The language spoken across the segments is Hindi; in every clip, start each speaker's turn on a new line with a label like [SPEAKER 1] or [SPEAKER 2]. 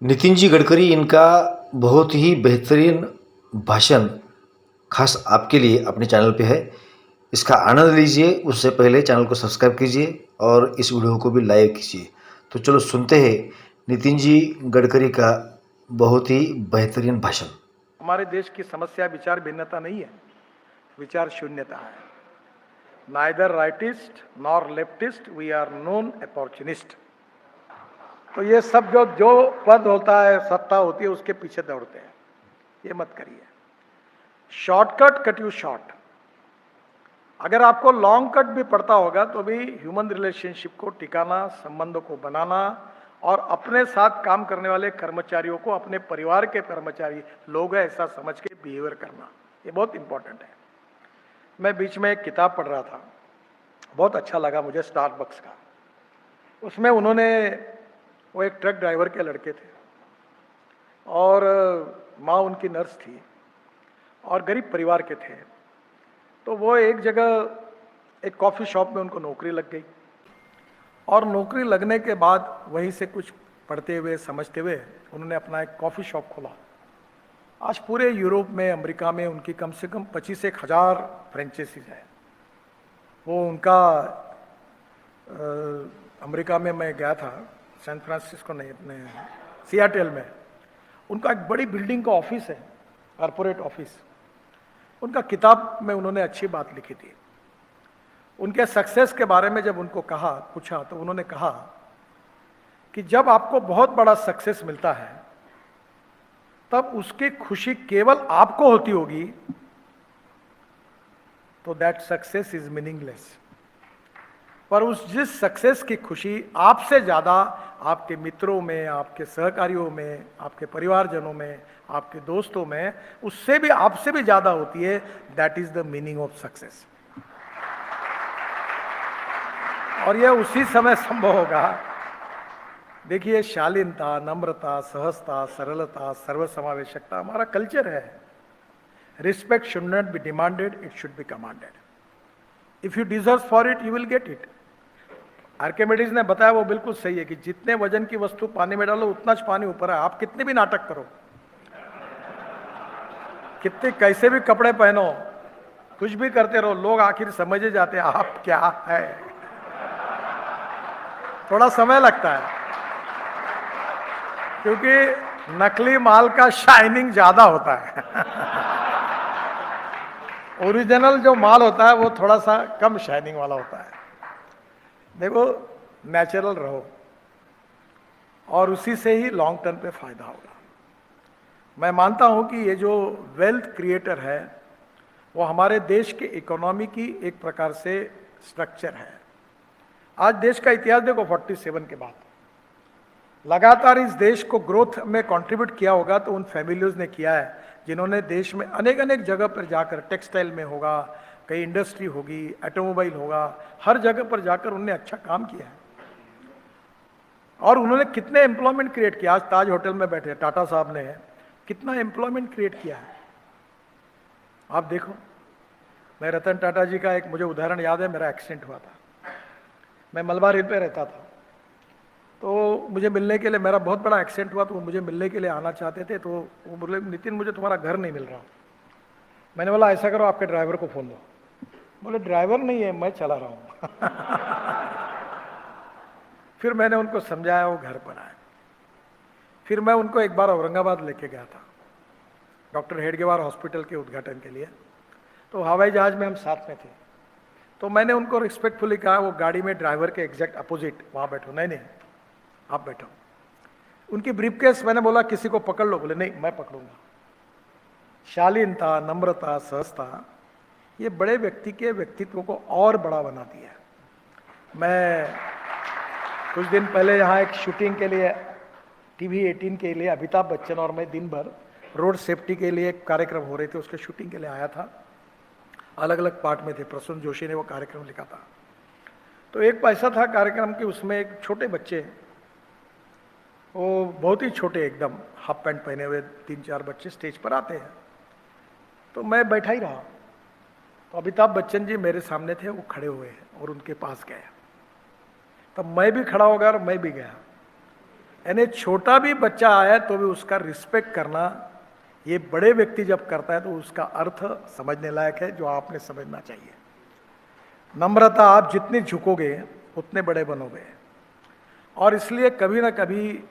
[SPEAKER 1] नितिन जी गडकरी इनका बहुत ही बेहतरीन भाषण खास आपके लिए अपने चैनल पे है। इसका आनंद लीजिए। उससे पहले चैनल को सब्सक्राइब कीजिए और इस वीडियो को भी लाइक कीजिए। तो चलो सुनते हैं नितिन जी गडकरी का बहुत ही बेहतरीन भाषण।
[SPEAKER 2] हमारे देश की समस्या विचार भिन्नता नहीं है, विचार शून्यता है। Neither rightist nor leftist, we are non opportunist. तो ये सब जो पद होता है, सत्ता होती है, उसके पीछे दौड़ते हैं। ये मत करिए। Shortcut cut you short. अगर आपको लॉन्ग कट भी पड़ता होगा तो भी ह्यूमन रिलेशनशिप को टिकाना, संबंधों को बनाना और अपने साथ काम करने वाले कर्मचारियों को अपने परिवार के कर्मचारी लोग हैं ऐसा समझ के बिहेवियर करना, ये बहुत इंपॉर्टेंट है। मैं बीच में एक किताब पढ़ रहा था, बहुत अच्छा लगा मुझे, स्टारबक्स का। उसमें उन्होंने, वो एक ट्रक ड्राइवर के लड़के थे और माँ उनकी नर्स थी और गरीब परिवार के थे। तो वो एक जगह एक कॉफ़ी शॉप में उनको नौकरी लग गई और नौकरी लगने के बाद वहीं से कुछ पढ़ते हुए समझते हुए उन्होंने अपना एक कॉफ़ी शॉप खोला। आज पूरे यूरोप में, अमेरिका में उनकी कम से कम 25,000 फ्रेंचाइजीज है। वो उनका अमेरिका में मैं गया था, सैन फ्रांसिस्को नहीं, अपने सियाटल में। उनका एक बड़ी बिल्डिंग का ऑफिस है, कॉरपोरेट ऑफिस। उनका किताब में उन्होंने अच्छी बात लिखी थी। उनके सक्सेस के बारे में जब उनको पूछा तो उन्होंने कहा कि जब आपको बहुत बड़ा सक्सेस मिलता है तब उसकी खुशी केवल आपको होती होगी तो दैट सक्सेस इज मीनिंगलेस। पर जिस सक्सेस की खुशी आपसे ज़्यादा आपके मित्रों में, आपके सहकारियों में, आपके परिवारजनों में, आपके दोस्तों में, उससे भी आपसे भी ज़्यादा होती है, that is the meaning of success. और यह उसी समय संभव होगा। देखिए, शालीनता, नम्रता, सहजता, सरलता, सर्वसमावेशकता हमारा कल्चर है। Respect should not be demanded, it should be commanded. If you deserve for it, you will get it. Archimedes ने बताया, वो बिल्कुल सही है कि जितने वजन की वस्तु पानी में डालो उतना पानी ऊपर है। आप कितने भी नाटक करो, कितने कैसे भी कपड़े पहनो, कुछ भी करते रहो, लोग आखिर समझ जाते हैं आप क्या है। थोड़ा समय लगता है क्योंकि नकली माल का शाइनिंग ज्यादा होता है। ओरिजिनल जो माल होता है वो थोड़ा सा कम शाइनिंग वाला होता है। देखो, नेचुरल रहो और उसी से ही लॉन्ग टर्म पे फायदा होगा। मैं मानता हूं कि ये जो वेल्थ क्रिएटर है वो हमारे देश के इकोनॉमी की एक प्रकार से स्ट्रक्चर है। आज देश का इतिहास देखो, 47 के बाद लगातार इस देश को ग्रोथ में कंट्रीब्यूट किया होगा तो उन फैमिलीज ने किया है जिन्होंने देश में अनेक अनेक जगह पर जाकर, टेक्सटाइल में होगा, कई इंडस्ट्री होगी, ऑटोमोबाइल होगा, हर जगह पर जाकर उन्होंने अच्छा काम किया है। और उन्होंने कितने एम्प्लॉयमेंट क्रिएट किया। आज ताज होटल में बैठे टाटा साहब ने कितना एम्प्लॉयमेंट क्रिएट किया है, आप देखो। मैं रतन टाटा जी का एक मुझे उदाहरण याद है। मेरा एक्सीडेंट हुआ था, मैं मलबार हिल पे रहता था, तो मुझे मिलने के लिए, मेरा बहुत बड़ा एक्सीडेंट हुआ तो मुझे मिलने के लिए आना चाहते थे। तो वो बोले, नितिन मुझे तुम्हारा घर नहीं मिल रहा। मैंने बोला ऐसा करो, आपके ड्राइवर को फोन दो। बोले ड्राइवर नहीं है, मैं चला रहा हूँ। फिर मैंने उनको समझाया, वो घर पर आए। फिर मैं उनको एक बार औरंगाबाद लेके गया था डॉक्टर हेडगेवार हॉस्पिटल के उद्घाटन के लिए। तो हवाई जहाज में हम साथ में थे। तो मैंने उनको रिस्पेक्टफुली कहा, वो गाड़ी में ड्राइवर के एग्जैक्ट अपोजिट वहाँ बैठो। नहीं, आप बैठो। उनकी ब्रीफकेस मैंने बोला किसी को पकड़ लो। बोले नहीं, मैं पकड़ूंगा। शालीनता, नम्रता, सहजता ये बड़े व्यक्ति के व्यक्तित्व को और बड़ा बनाती है। मैं कुछ दिन पहले यहाँ एक शूटिंग के लिए, टीवी 18 के लिए, अमिताभ बच्चन और मैं दिन भर रोड सेफ्टी के लिए एक कार्यक्रम हो रहे थे, उसके शूटिंग के लिए आया था। अलग अलग पार्ट में थे। प्रसून जोशी ने वो कार्यक्रम लिखा था। तो एक ऐसा था कार्यक्रम कि उसमें एक छोटे बच्चे, वो बहुत ही छोटे, एकदम हाफ पैंट पहने हुए 3-4 बच्चे स्टेज पर आते हैं। तो मैं बैठा ही रहा। तो अमिताभ बच्चन जी मेरे सामने थे, वो खड़े हुए हैं और उनके पास गए। तब मैं भी खड़ा हो गया और मैं भी गया। यानी छोटा भी बच्चा आया तो भी उसका रिस्पेक्ट करना, ये बड़े व्यक्ति जब करता है तो उसका अर्थ समझने लायक है, जो आपने समझना चाहिए। नम्रता, आप जितनी झुकोगे उतने बड़े बनोगे। और इसलिए कभी ना कभी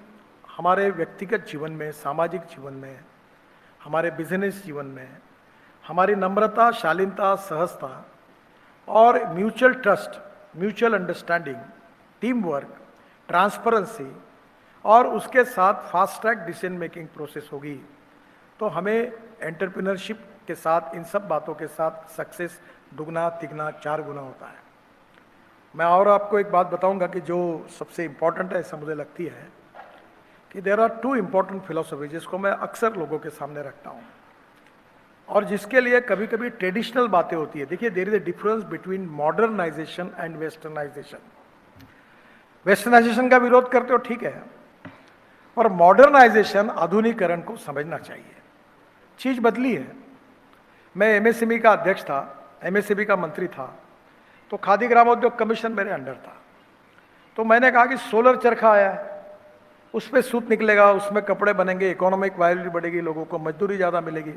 [SPEAKER 2] हमारे व्यक्तिगत जीवन में, सामाजिक जीवन में, हमारे बिजनेस जीवन में हमारी नम्रता, शालीनता, सहजता और mutual trust, mutual understanding, team work, transparency और उसके साथ fast track decision making process होगी, तो हमें एंटरप्रेन्योरशिप के साथ, इन सब बातों के साथ सक्सेस दुगना, तिगना, 4 गुना होता है। मैं और आपको एक बात बताऊंगा कि जो सबसे इंपॉर्टेंट है, ऐसा मुझे लगती है कि देयर आर 2 इंपॉर्टेंट फिलोसफी, जिसको मैं अक्सर लोगों के सामने रखता हूं और जिसके लिए कभी कभी ट्रेडिशनल बातें होती है। देखिए, there is a difference between modernisation and westernisation. Westernisation का विरोध करते हो, ठीक है, और मॉडर्नाइजेशन, आधुनिकीकरण को समझना चाहिए। चीज बदली है। मैं एमएसएमई का अध्यक्ष था, एमएसएमई का मंत्री था, तो खादी ग्रामोद्योग कमीशन मेरे अंडर था। तो मैंने कहा कि सोलर चरखा आया है, उस पर सूत निकलेगा, उसमें कपड़े बनेंगे, इकोनॉमिक वायबिलिटी बढ़ेगी, लोगों को मजदूरी ज़्यादा मिलेगी।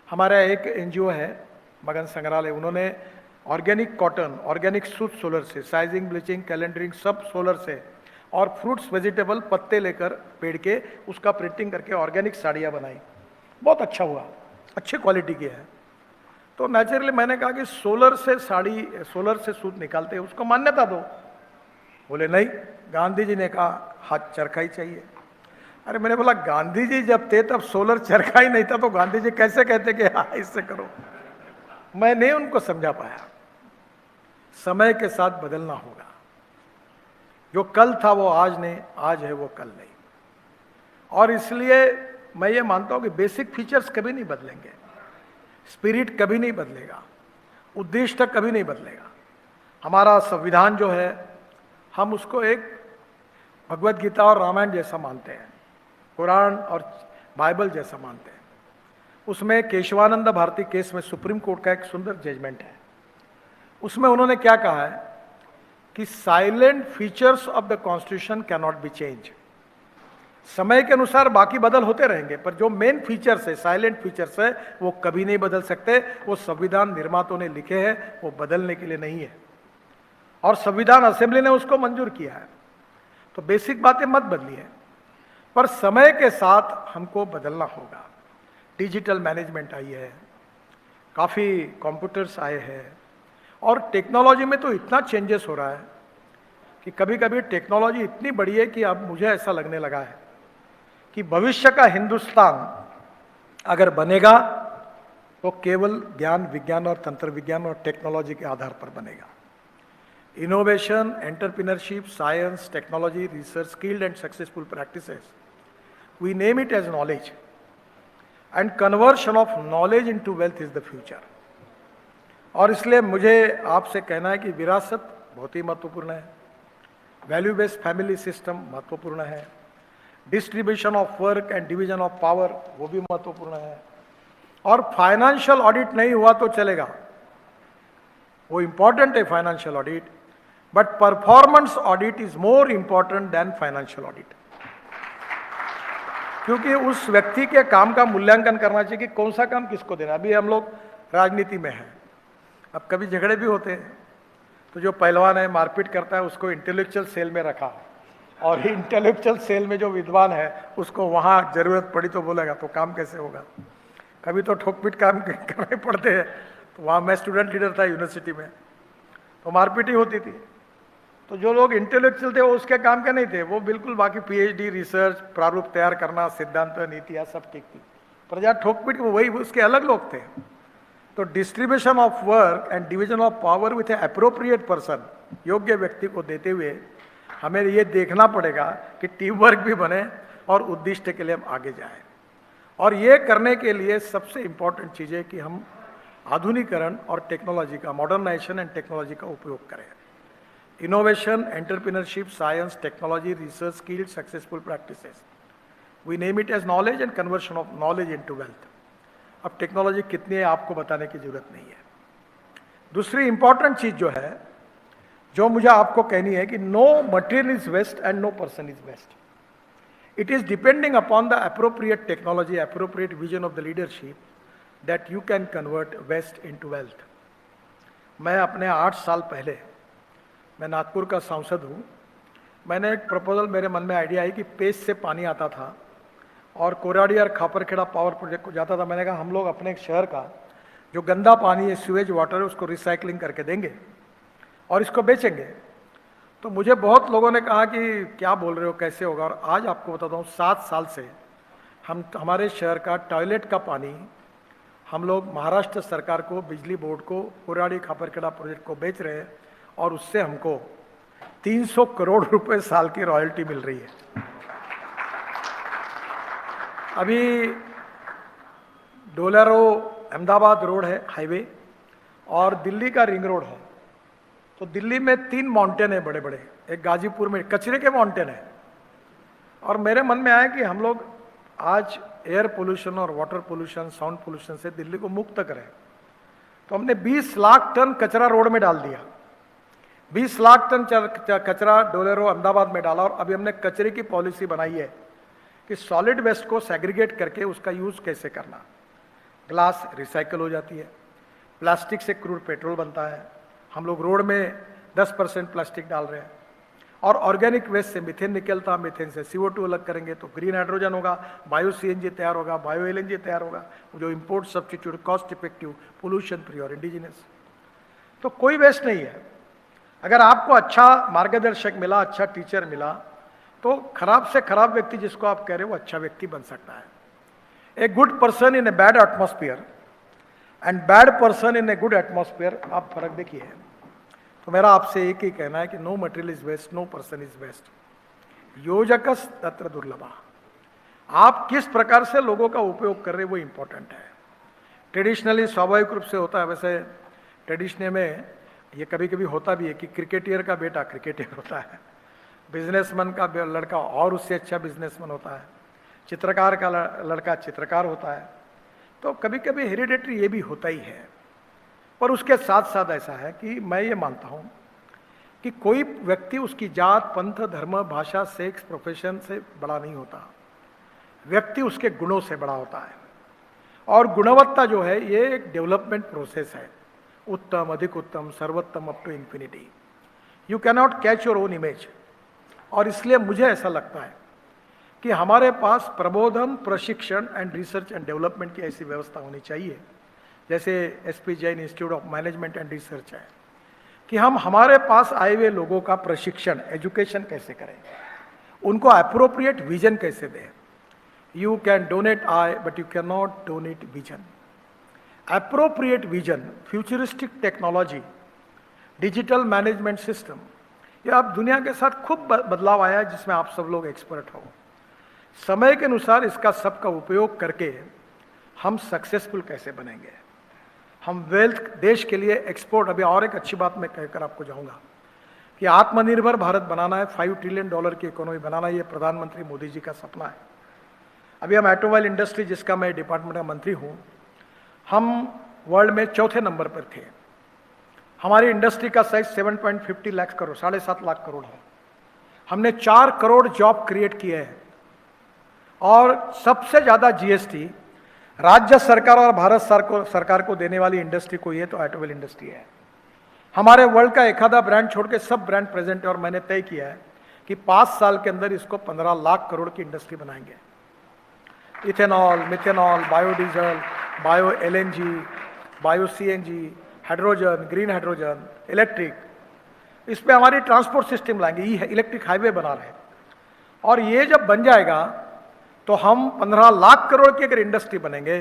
[SPEAKER 2] हमारा एक एनजीओ है मगन संग्रहालय, उन्होंने ऑर्गेनिक कॉटन, ऑर्गेनिक सूत सोलर से, साइजिंग, ब्लीचिंग, कैलेंडरिंग सब सोलर से, और फ्रूट्स, वेजिटेबल, पत्ते लेकर पेड़ के उसका प्रिंटिंग करके ऑर्गेनिक साड़ियाँ बनाई। बहुत अच्छा हुआ, अच्छी क्वालिटी की है। तो नेचुरली मैंने कहा कि सोलर से साड़ी, सोलर से सूत निकालते हैं, उसको मान्यता दो। बोले नहीं, गांधी जी ने कहा हाथ चरखा ही चाहिए। अरे मैंने बोला, गांधी जी जब थे तब सोलर चरखा ही नहीं था, तो गांधी जी कैसे कहते कि हाँ इससे करो। मैं नहीं उनको समझा पाया। समय के साथ बदलना होगा। जो कल था वो आज नहीं, आज है वो कल नहीं। और इसलिए मैं ये मानता हूं कि बेसिक फीचर्स कभी नहीं बदलेंगे, स्पिरिट कभी नहीं बदलेगा, उद्देश्य कभी नहीं बदलेगा। हमारा संविधान जो है, हम उसको एक भगवत गीता और रामायण जैसा मानते हैं, कुरान और बाइबल जैसा मानते हैं। उसमें केशवानंद भारती केस में सुप्रीम कोर्ट का एक सुंदर जजमेंट है। उसमें उन्होंने क्या कहा है कि salient features of the constitution can not be change. समय के अनुसार बाकी बदल होते रहेंगे, पर जो मेन फीचर्स है, साइलेंट फीचर्स है, वो कभी नहीं बदल सकते। वो संविधान निर्माताओं ने लिखे हैं, वो बदलने के लिए नहीं है, और संविधान असेंबली ने उसको मंजूर किया है। तो बेसिक बातें मत बदलिए, पर समय के साथ हमको बदलना होगा। डिजिटल मैनेजमेंट आई है, काफ़ी कंप्यूटर्स आए हैं, और टेक्नोलॉजी में तो इतना चेंजेस हो रहा है कि कभी कभी टेक्नोलॉजी इतनी बड़ी है कि अब मुझे ऐसा लगने लगा है कि भविष्य का हिंदुस्तान अगर बनेगा तो केवल ज्ञान, विज्ञान और तंत्र विज्ञान और टेक्नोलॉजी के आधार पर बनेगा। Innovation, entrepreneurship, science, technology, research, skilled and successful practices, we name it as knowledge, and conversion of knowledge into wealth is the future. और इसलिए मुझे आपसे कहना है कि विरासत बहुत ही महत्वपूर्ण है, वैल्यू बेस्ड फैमिली सिस्टम महत्वपूर्ण है, distribution of work and division of power वो भी महत्वपूर्ण है, और फाइनेंशियल ऑडिट नहीं हुआ तो चलेगा, वो इंपॉर्टेंट है financial audit, but performance audit is more important than financial audit. क्योंकि उस व्यक्ति के काम का मूल्यांकन करना चाहिए कि कौन सा काम किसको देना। अभी हम लोग राजनीति में हैं, अब कभी झगड़े भी होते हैं, तो जो पहलवान है मारपीट करता है उसको इंटेलेक्चुअल सेल में रखा, और इंटेलेक्चुअल सेल में जो विद्वान है उसको वहाँ जरूरत पड़ी तो बोलेगा, तो काम कैसे होगा। कभी तो ठोक-पीट काम करने पड़ते हैं। तो वहाँ मैं स्टूडेंट लीडर था यूनिवर्सिटी में, तो मारपीट ही होती थी। तो जो लोग इंटेलेक्चुअल थे वो उसके काम के नहीं थे, वो बिल्कुल बाकी पीएचडी, रिसर्च, प्रारूप तैयार करना, सिद्धांत, नीतियाँ सब ठीक थी, पर जहाँ ठोक-पीट वही उसके अलग लोग थे। तो distribution of work and division of power with A appropriate person, योग्य व्यक्ति को देते हुए हमें ये देखना पड़ेगा कि टीम वर्क भी बने और उद्देश्य के लिए हम आगे जाएं। और ये करने के लिए सबसे इम्पॉर्टेंट चीज़ है कि हम आधुनिकीकरण और टेक्नोलॉजी का, मॉडर्नाइजेशन एंड टेक्नोलॉजी का उपयोग करें। Innovation, entrepreneurship, science, technology, research, skilled, successful practices, we name it as knowledge and conversion of knowledge into wealth. अब टेक्नोलॉजी कितनी है आपको बताने की जरूरत नहीं है। दूसरी इंपॉर्टेंट चीज जो है, जो मुझे आपको कहनी है कि no material is waste and no person is waste. It is depending upon the appropriate technology, appropriate vision of the leadership that you can convert waste into wealth. मैं अपने 8 साल पहले, मैं नागपुर का सांसद हूँ, मैंने एक प्रपोजल, मेरे मन में आइडिया आई कि पेस्ट से पानी आता था और कोराडी और खापरखेड़ा पावर प्रोजेक्ट को जाता था। मैंने कहा हम लोग अपने शहर का जो गंदा पानी है, सीवेज वाटर है, उसको रिसाइकलिंग करके देंगे और इसको बेचेंगे। तो मुझे बहुत लोगों ने कहा कि क्या बोल रहे हो, कैसे होगा। और आज आपको बताता हूँ, 7 साल से हम हमारे शहर का टॉयलेट का पानी हम लोग महाराष्ट्र सरकार को, बिजली बोर्ड को, कोराडी खापरखेड़ा प्रोजेक्ट को बेच रहे हैं और उससे हमको 300 करोड़ रुपए साल की रॉयल्टी मिल रही है। अभी डोलेरो अहमदाबाद रोड है, हाईवे, और दिल्ली का रिंग रोड है। तो दिल्ली में 3 माउंटेन है बड़े बड़े, एक गाजीपुर में कचरे के माउंटेन है। और मेरे मन में आया कि हम लोग आज एयर पोल्यूशन और वाटर पोल्यूशन, साउंड पोल्यूशन से दिल्ली को मुक्त करें। तो हमने 20 लाख टन कचरा रोड में डाल दिया, 20 लाख टन कचरा डोलेरो अहमदाबाद में डाला। और अभी हमने कचरे की पॉलिसी बनाई है कि सॉलिड वेस्ट को सेग्रीगेट करके उसका यूज कैसे करना। ग्लास रिसाइकल हो जाती है, प्लास्टिक से क्रूड पेट्रोल बनता है, हम लोग रोड में 10% प्लास्टिक डाल रहे हैं। और ऑर्गेनिक वेस्ट से मीथेन निकलता, मीथेन से CO2 अलग करेंगे तो ग्रीन हाइड्रोजन होगा, बायो CNG तैयार होगा, बायो LNG तैयार होगा, जो import substitute, cost effective, pollution free और इंडिजिनस। तो कोई वेस्ट नहीं है। अगर आपको अच्छा मार्गदर्शक मिला, अच्छा टीचर मिला, तो खराब से खराब व्यक्ति जिसको आप कह रहे हो वो अच्छा व्यक्ति बन सकता है। A good person in a bad atmosphere and bad person in a good atmosphere, आप फर्क देखिए। तो मेरा आपसे एक ही कहना है कि no material is waste, no person is waste, योजकस तत्र दुर्लभा। आप किस प्रकार से लोगों का उपयोग कर रहे हैं वो इंपॉर्टेंट है। ट्रेडिशनली स्वाभाविक रूप से होता है, वैसे ट्रेडिशनल में ये कभी कभी होता भी है कि क्रिकेटियर का बेटा क्रिकेटियर होता है, बिजनेसमैन का लड़का और उससे अच्छा बिजनेसमैन होता है, चित्रकार का लड़का चित्रकार होता है। तो कभी कभी हेरिडेटरी ये भी होता ही है। पर उसके साथ साथ ऐसा है कि मैं ये मानता हूँ कि कोई व्यक्ति उसकी जात, पंथ, धर्म, भाषा, सेक्स, प्रोफेशन से बड़ा नहीं होता, व्यक्ति उसके गुणों से बड़ा होता है। और गुणवत्ता जो है ये एक डेवलपमेंट प्रोसेस है, उत्तम, अधिक उत्तम, सर्वोत्तम, up to infinity. You can not catch your own image. और इसलिए मुझे ऐसा लगता है कि हमारे पास प्रबोधन, प्रशिक्षण एंड रिसर्च एंड डेवलपमेंट की ऐसी व्यवस्था होनी चाहिए, जैसे SP Jain institute of management and research है, कि हम हमारे पास आए हुए लोगों का प्रशिक्षण, एजुकेशन कैसे करें, उनको अप्रोप्रिएट विजन कैसे दें। You can donate I but you can not donate vision. Appropriate vision, futuristic technology, digital management system, ये अब दुनिया के साथ खूब बदलाव आया है जिसमें आप सब लोग एक्सपर्ट हो। समय के अनुसार इसका सबका उपयोग करके हम सक्सेसफुल कैसे बनेंगे, हम वेल्थ देश के लिए एक्सपोर्ट। अभी और एक अच्छी बात मैं कहकर आपको जाऊंगा कि आत्मनिर्भर भारत बनाना है, $5 ट्रिलियन की इकोनॉमी बनाना है, ये प्रधानमंत्री मोदी जी का सपना है। अभी हम ऑटोमोबाइल इंडस्ट्री, जिसका मैं डिपार्टमेंट का मंत्री हूँ, हम वर्ल्ड में 4थे नंबर पर थे। हमारी इंडस्ट्री का साइज 7.50 लाख करोड़, 7.5 लाख करोड़ है। हमने 4 करोड़ जॉब क्रिएट किए हैं। और सबसे ज्यादा GST राज्य सरकार और भारत सरकार को देने वाली इंडस्ट्री कोई है तो ऑटोमोबाइल इंडस्ट्री है। हमारे वर्ल्ड का एक आधा ब्रांड छोड़ के सब ब्रांड प्रेजेंट है। और मैंने तय किया है कि 5 साल के अंदर इसको 15 लाख करोड़ की इंडस्ट्री बनाएंगे। Ethanol, methanol, biodiesel, bio LNG, bio CNG, hydrogen, green hydrogen, electric, इस पे हमारी ट्रांसपोर्ट सिस्टम लाएंगे। इलेक्ट्रिक हाईवे बना रहे हैं। और ये जब बन जाएगा तो हम 15 लाख करोड़ की अगर इंडस्ट्री बनेंगे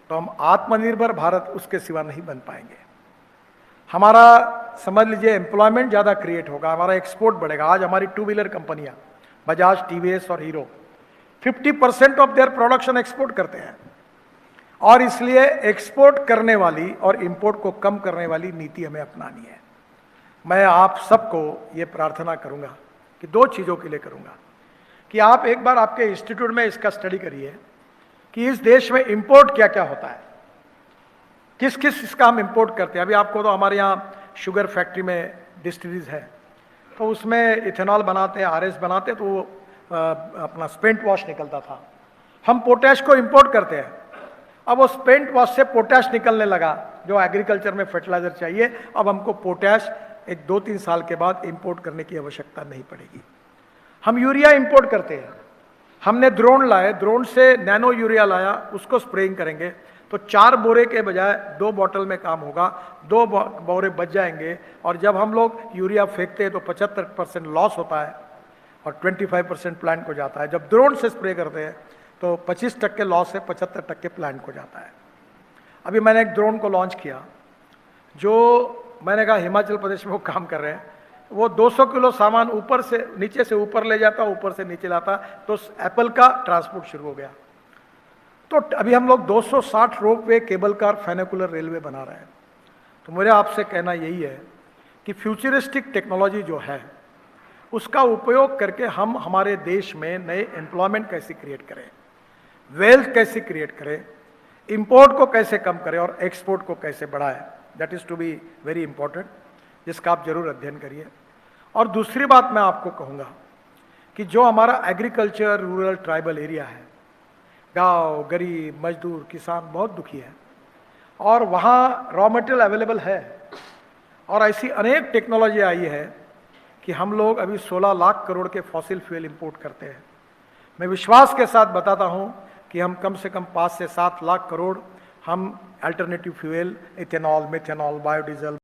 [SPEAKER 2] तो हम आत्मनिर्भर भारत उसके सिवा नहीं बन पाएंगे। हमारा समझ लीजिए एम्प्लॉयमेंट ज़्यादा क्रिएट होगा, हमारा एक्सपोर्ट बढ़ेगा। आज हमारी 2 व्हीलर कंपनियां बजाज, TVS और hero 50% of their production export करते हैं। और इसलिए एक्सपोर्ट करने वाली और इंपोर्ट को कम करने वाली नीति हमें अपनानी है। मैं आप सबको ये प्रार्थना करूंगा कि 2 चीज़ों के लिए करूंगा कि आप एक बार आपके इंस्टीट्यूट में इसका स्टडी करिए कि इस देश में इंपोर्ट क्या क्या होता है, किस किस इसका हम इंपोर्ट करते हैं। अभी आपको तो हमारे यहाँ शुगर फैक्ट्री में डिस्टिलरीज है, तो उसमें इथेनॉल बनाते हैं, RS बनाते हैं, तो वो अपना स्पेंट वॉश निकलता था। हम पोटैश को इंपोर्ट करते हैं। अब वो स्पेंट वॉश से पोटैश निकलने लगा जो एग्रीकल्चर में फर्टिलाइजर चाहिए। अब हमको पोटैश एक 2-3 साल के बाद इंपोर्ट करने की आवश्यकता नहीं पड़ेगी। हम यूरिया इंपोर्ट करते हैं। हमने ड्रोन लाए, ड्रोन से नैनो यूरिया लाया, उसको स्प्रेइंग करेंगे तो 4 बोरे के बजाय 2 बॉटल में काम होगा, 2 बोरे बच जाएंगे। और जब हम लोग यूरिया फेंकते हैं तो 75% लॉस होता है और 25% प्लांट को जाता है। जब ड्रोन से स्प्रे करते हैं तो 25% लॉस है, 75% प्लांट को जाता है। अभी मैंने एक ड्रोन को लॉन्च किया जो मैंने कहा हिमाचल प्रदेश में वो काम कर रहे हैं। वो 200 किलो सामान ऊपर से नीचे से ऊपर ले जाता, ऊपर से नीचे लाता, तो एप्पल का ट्रांसपोर्ट शुरू हो गया। तो अभी हम लोग 260 रोपवे, केबल कार, फेनिकुलर रेलवे बना रहे हैं। तो मेरा आपसे कहना यही है कि फ्यूचरिस्टिक टेक्नोलॉजी जो है उसका उपयोग करके हम हमारे देश में नए एम्प्लॉयमेंट कैसे क्रिएट करें, वेल्थ कैसे क्रिएट करें, इंपोर्ट को कैसे कम करें और एक्सपोर्ट को कैसे बढ़ाएं। That is to be very important, जिसका आप जरूर अध्ययन करिए। और दूसरी बात मैं आपको कहूँगा कि जो हमारा एग्रीकल्चर, रूरल, ट्राइबल एरिया है, गांव, गरीब, मजदूर, किसान बहुत दुखी है और वहाँ रॉ मटेरियल अवेलेबल है और ऐसी अनेक टेक्नोलॉजी आई है कि हम लोग अभी 16 लाख करोड़ के फॉसिल फ्यूल इंपोर्ट करते हैं। मैं विश्वास के साथ बताता हूँ कि हम कम से कम 5 से 7 लाख करोड़ हम alternative fuel, ethanol, methanol, biodiesel,